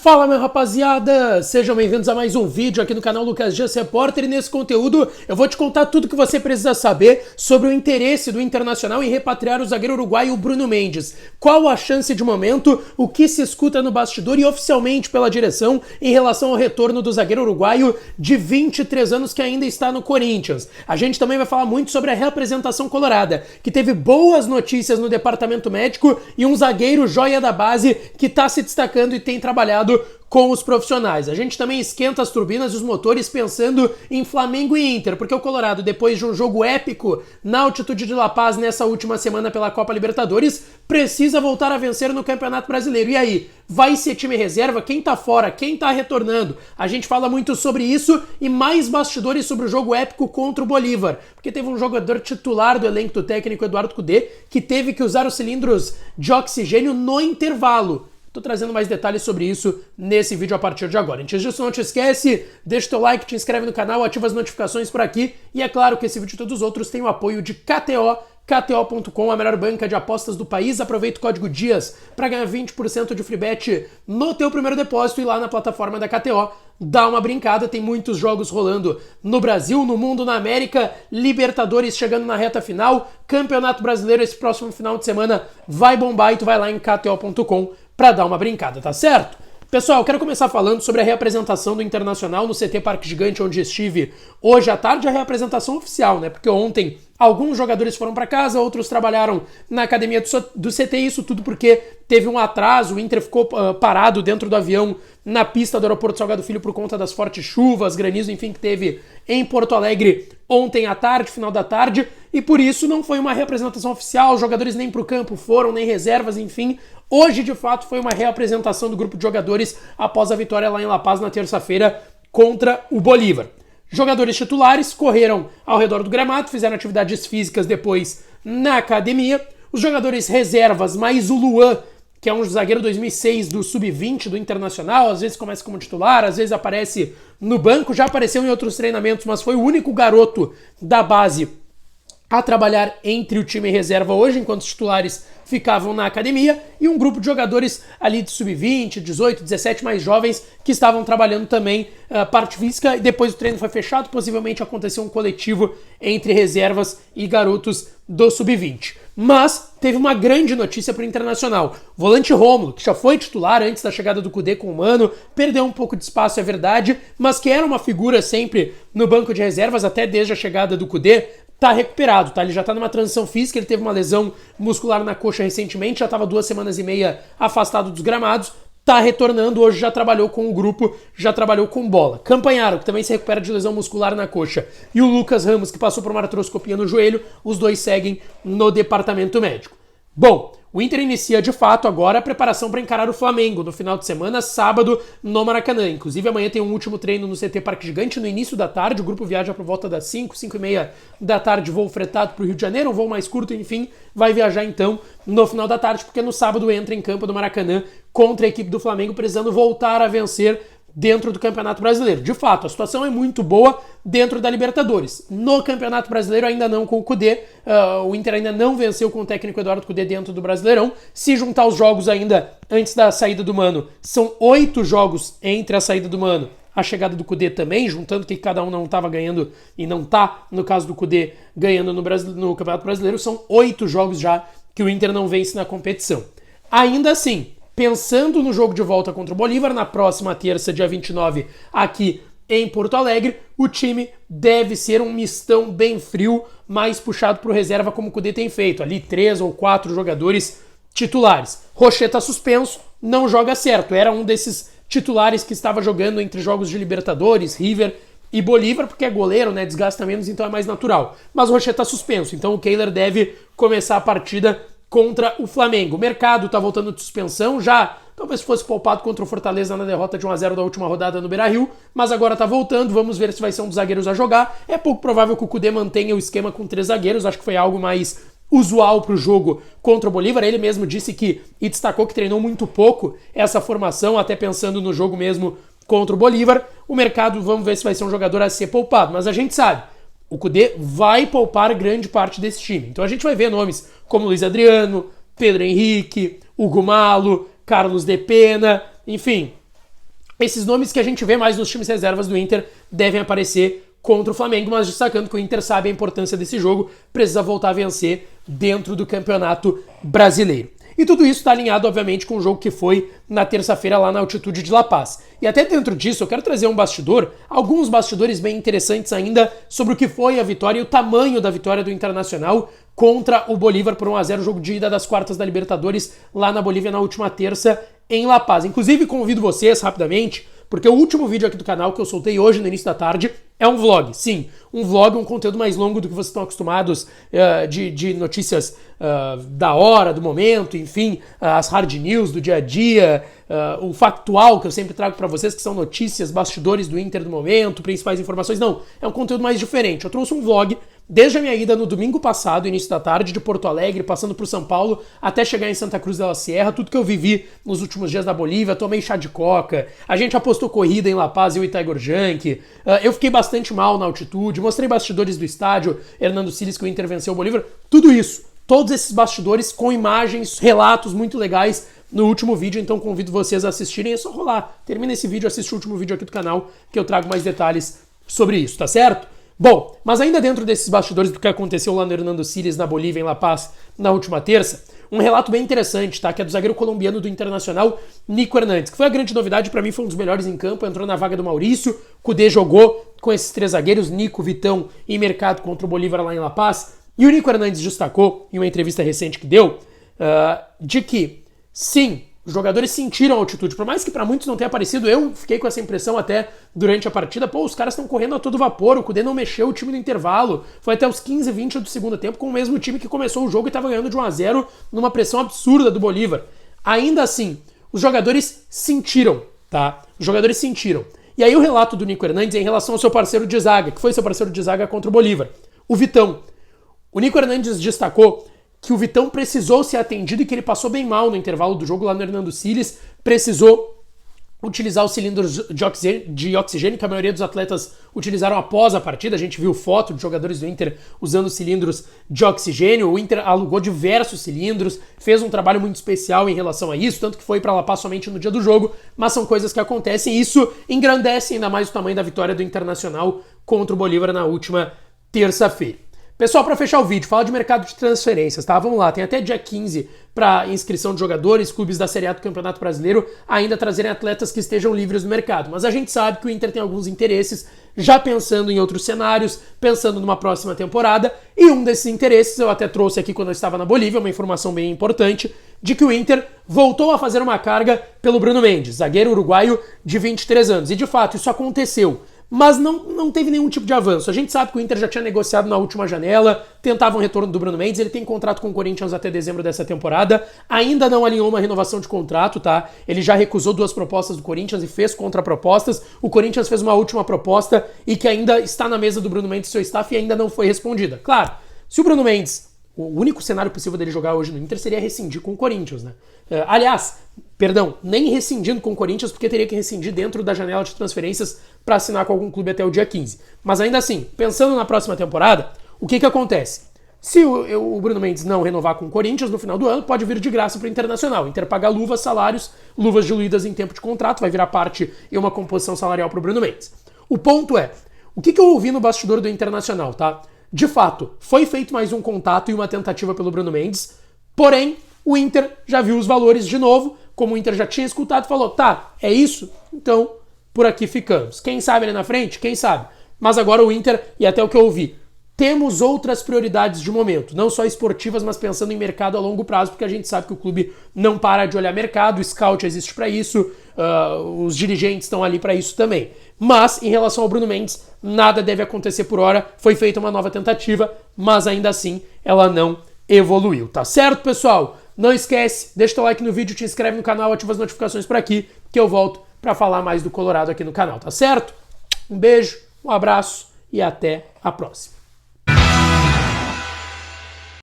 Fala, minha rapaziada! Sejam bem-vindos a mais um vídeo aqui no canal Lucas Dias Repórter, e nesse conteúdo eu vou te contar tudo o que você precisa saber sobre o interesse do Internacional em repatriar o zagueiro uruguaio Bruno Mendes. Qual a chance de momento, o que se escuta no bastidor e oficialmente pela direção em relação ao retorno do zagueiro uruguaio de 23 anos que ainda está no Corinthians. A gente também vai falar muito sobre a reapresentação colorada, que teve boas notícias no departamento médico e um zagueiro joia da base que está se destacando e tem trabalhado com os profissionais. A gente também esquenta as turbinas e os motores pensando em Flamengo e Inter, porque o Colorado, depois de um jogo épico na altitude de La Paz nessa última semana pela Copa Libertadores, precisa voltar a vencer no Campeonato Brasileiro. E aí, vai ser time reserva? Quem tá fora? Quem tá retornando? A gente fala muito sobre isso e mais bastidores sobre o jogo épico contra o Bolívar, porque teve um jogador titular do elenco do técnico Eduardo Cudê que teve que usar os cilindros de oxigênio no intervalo. Tô trazendo mais detalhes sobre isso nesse vídeo a partir de agora. Antes disso, não te esquece, deixa o teu like, te inscreve no canal, ativa as notificações por aqui. E é claro que esse vídeo e todos os outros têm o apoio de KTO, KTO.com, a melhor banca de apostas do país. Aproveita o código DIAS para ganhar 20% de free bet no teu primeiro depósito e lá na plataforma da KTO. Dá uma brincada, tem muitos jogos rolando no Brasil, no mundo, na América, Libertadores chegando na reta final, Campeonato Brasileiro esse próximo final de semana vai bombar e tu vai lá em KTO.com para dar uma brincada, tá certo? Pessoal, eu quero começar falando sobre a reapresentação do Internacional no CT Parque Gigante, onde estive hoje à tarde, a reapresentação oficial, né? Porque ontem alguns jogadores foram para casa, outros trabalharam na academia do CT, isso tudo porque teve um atraso, o Inter ficou parado dentro do avião na pista do Aeroporto Salgado Filho por conta das fortes chuvas, granizo, enfim, que teve em Porto Alegre ontem à tarde, final da tarde, e por isso não foi uma reapresentação oficial, os jogadores nem pro campo foram, nem reservas, enfim. Hoje, de fato, foi uma reapresentação do grupo de jogadores após a vitória lá em La Paz na terça-feira contra o Bolívar. Jogadores titulares correram ao redor do gramado, fizeram atividades físicas depois na academia. Os jogadores reservas, mais o Luan, que é um zagueiro 2006 do Sub-20 do Internacional, às vezes começa como titular, às vezes aparece no banco, já apareceu em outros treinamentos, mas foi o único garoto da base a trabalhar entre o time reserva hoje, enquanto os titulares ficavam na academia, e um grupo de jogadores ali de sub-20, 18, 17 mais jovens que estavam trabalhando também parte física, e depois o treino foi fechado, possivelmente aconteceu um coletivo entre reservas e garotos do sub-20. Mas teve uma grande notícia para o Internacional. O volante Rômulo, que já foi titular antes da chegada do Cudê com o Mano, perdeu um pouco de espaço, é verdade, mas que era uma figura sempre no banco de reservas, até desde a chegada do Cudê, tá recuperado, tá? Ele já tá numa transição física, ele teve uma lesão muscular na coxa recentemente, já tava 2 semanas e meia afastado dos gramados, tá retornando, hoje já trabalhou com o grupo, já trabalhou com bola. Campanharo, que também se recupera de lesão muscular na coxa, e o Lucas Ramos, que passou por uma artroscopia no joelho, os dois seguem no departamento médico. Bom, o Inter inicia de fato agora a preparação para encarar o Flamengo no final de semana, sábado, no Maracanã. Inclusive amanhã tem um último treino no CT Parque Gigante no início da tarde, o grupo viaja por volta das 5, 5 e meia da tarde, voo fretado para o Rio de Janeiro, um voo mais curto, enfim, vai viajar então no final da tarde, porque no sábado entra em campo do Maracanã contra a equipe do Flamengo, precisando voltar a vencer dentro do Campeonato Brasileiro. De fato, a situação é muito boa dentro da Libertadores. No Campeonato Brasileiro ainda não com o Cudê, o Inter ainda não venceu com o técnico Eduardo Cudê dentro do Brasileirão. Se juntar os jogos ainda antes da saída do Mano, são 8 jogos entre a saída do Mano, a chegada do Cudê também, juntando que cada um não estava ganhando e não tá, no caso do Cudê, ganhando no Campeonato Brasileiro, são 8 jogos já que o Inter não vence na competição. Ainda assim, pensando no jogo de volta contra o Bolívar, na próxima terça, dia 29, aqui em Porto Alegre, o time deve ser um mistão bem frio, mais puxado para o reserva, como o Cudê tem feito. Ali 3 ou 4 jogadores titulares. Rocher tá suspenso, não joga certo. Era um desses titulares que estava jogando entre jogos de Libertadores, River e Bolívar, porque é goleiro, né? Desgasta menos, então é mais natural. Mas o Rocher tá suspenso, então o Kehler deve começar a partida contra o Flamengo. O Mercado tá voltando de suspensão, já talvez fosse poupado contra o Fortaleza na derrota de 1-0 da última rodada no Beira-Rio, mas agora tá voltando, vamos ver se vai ser um dos zagueiros a jogar. É pouco provável que o Cudê mantenha o esquema com 3 zagueiros, acho que foi algo mais usual pro jogo contra o Bolívar. Ele mesmo disse que, e destacou que treinou muito pouco essa formação, até pensando no jogo mesmo contra o Bolívar. O Mercado, vamos ver se vai ser um jogador a ser poupado, mas a gente sabe, o Cudê vai poupar grande parte desse time. Então a gente vai ver nomes como Luiz Adriano, Pedro Henrique, Hugo Malo, Carlos de Pena, enfim, esses nomes que a gente vê mais nos times reservas do Inter devem aparecer contra o Flamengo, mas destacando que o Inter sabe a importância desse jogo, precisa voltar a vencer dentro do Campeonato Brasileiro. E tudo isso está alinhado, obviamente, com o jogo que foi na terça-feira lá na altitude de La Paz. E até dentro disso, eu quero trazer um bastidor, alguns bastidores bem interessantes ainda sobre o que foi a vitória e o tamanho da vitória do Internacional contra o Bolívar por 1-0, jogo de ida das quartas da Libertadores lá na Bolívia na última terça em La Paz. Inclusive, convido vocês rapidamente, porque o último vídeo aqui do canal que eu soltei hoje no início da tarde é um vlog. Sim, um vlog, um conteúdo mais longo do que vocês estão acostumados de notícias da hora, do momento, enfim, as hard news do dia a dia, o factual que eu sempre trago pra vocês, que são notícias, bastidores do Inter do momento, principais informações. Não, é um conteúdo mais diferente. Eu trouxe um vlog desde a minha ida no domingo passado, início da tarde, de Porto Alegre, passando por São Paulo, até chegar em Santa Cruz de la Sierra, tudo que eu vivi nos últimos dias da Bolívia, tomei chá de coca, a gente apostou corrida em La Paz e o Tiger Junk, eu fiquei bastante mal na altitude, mostrei bastidores do estádio, Hernando Siles que o Inter venceu o Bolívar, tudo isso, todos esses bastidores com imagens, relatos muito legais no último vídeo, então convido vocês a assistirem, é só rolar, termina esse vídeo, assiste o último vídeo aqui do canal, que eu trago mais detalhes sobre isso, tá certo? Bom, mas ainda dentro desses bastidores do que aconteceu lá no Hernando Siles, na Bolívia, em La Paz, na última terça, um relato bem interessante, tá? Que é do zagueiro colombiano do Internacional, Nico Hernandes, que foi a grande novidade, pra mim foi um dos melhores em campo, entrou na vaga do Maurício, Kudê jogou com esses três zagueiros, Nico, Vitão e Mercado contra o Bolívar lá em La Paz, e o Nico Hernandes destacou, em uma entrevista recente que deu, de que, sim, os jogadores sentiram a altitude, por mais que para muitos não tenha aparecido, eu fiquei com essa impressão até durante a partida, pô, os caras estão correndo a todo vapor, o Kudê não mexeu o time no intervalo, foi até os 15, 20 do segundo tempo com o mesmo time que começou o jogo e estava ganhando de 1-0 numa pressão absurda do Bolívar. Ainda assim, os jogadores sentiram, tá? Os jogadores sentiram. E aí o relato do Nico Hernandes é em relação ao seu parceiro de zaga, que foi seu parceiro de zaga contra o Bolívar, o Vitão. O Nico Hernandes destacou que o Vitão precisou ser atendido e que ele passou bem mal no intervalo do jogo lá no Hernando Siles, precisou utilizar os cilindros de oxigênio que a maioria dos atletas utilizaram após a partida. A gente viu foto de jogadores do Inter usando cilindros de oxigênio. O Inter alugou diversos cilindros, fez um trabalho muito especial em relação a isso, tanto que foi para La Paz somente no dia do jogo, mas são coisas que acontecem e isso engrandece ainda mais o tamanho da vitória do Internacional contra o Bolívar na última terça-feira. Pessoal, para fechar o vídeo, fala de mercado de transferências, tá? Vamos lá, tem até dia 15 para inscrição de jogadores, clubes da Série A do Campeonato Brasileiro ainda trazerem atletas que estejam livres no mercado. Mas a gente sabe que o Inter tem alguns interesses, já pensando em outros cenários, pensando numa próxima temporada, e um desses interesses eu até trouxe aqui quando eu estava na Bolívia, uma informação bem importante, de que o Inter voltou a fazer uma carga pelo Bruno Mendes, zagueiro uruguaio de 23 anos. E de fato, isso aconteceu. Mas não teve nenhum tipo de avanço. A gente sabe que o Inter já tinha negociado na última janela, tentava um retorno do Bruno Mendes, ele tem contrato com o Corinthians até dezembro dessa temporada, ainda não alinhou uma renovação de contrato, tá? Ele já recusou 2 propostas do Corinthians e fez contrapropostas. O Corinthians fez uma última proposta e que ainda está na mesa do Bruno Mendes e seu staff e ainda não foi respondida. Claro, se o Bruno Mendes, o único cenário possível dele jogar hoje no Inter seria rescindir com o Corinthians, né? Nem rescindindo com o Corinthians, porque teria que rescindir dentro da janela de transferências para assinar com algum clube até o dia 15. Mas ainda assim, pensando na próxima temporada, o que acontece? Se o Bruno Mendes não renovar com o Corinthians no final do ano, pode vir de graça para o Internacional. O Inter paga luvas, salários, luvas diluídas em tempo de contrato, vai virar parte e uma composição salarial para o Bruno Mendes. O ponto é, o que eu ouvi no bastidor do Internacional, tá? De fato, foi feito mais um contato e uma tentativa pelo Bruno Mendes, porém, o Inter já viu os valores de novo, como o Inter já tinha escutado, falou, tá, é isso? Então, por aqui ficamos. Quem sabe ali na frente? Quem sabe? Mas agora o Inter, e até o que eu ouvi, temos outras prioridades de momento, não só esportivas, mas pensando em mercado a longo prazo, porque a gente sabe que o clube não para de olhar mercado, o scout existe para isso, os dirigentes estão ali para isso também. Mas, em relação ao Bruno Mendes, nada deve acontecer por hora, foi feita uma nova tentativa, mas ainda assim ela não evoluiu, tá certo, pessoal? Não esquece, deixa teu like no vídeo, te inscreve no canal, ativa as notificações por aqui, que eu volto para falar mais do Colorado aqui no canal, tá certo? Um beijo, um abraço e até a próxima.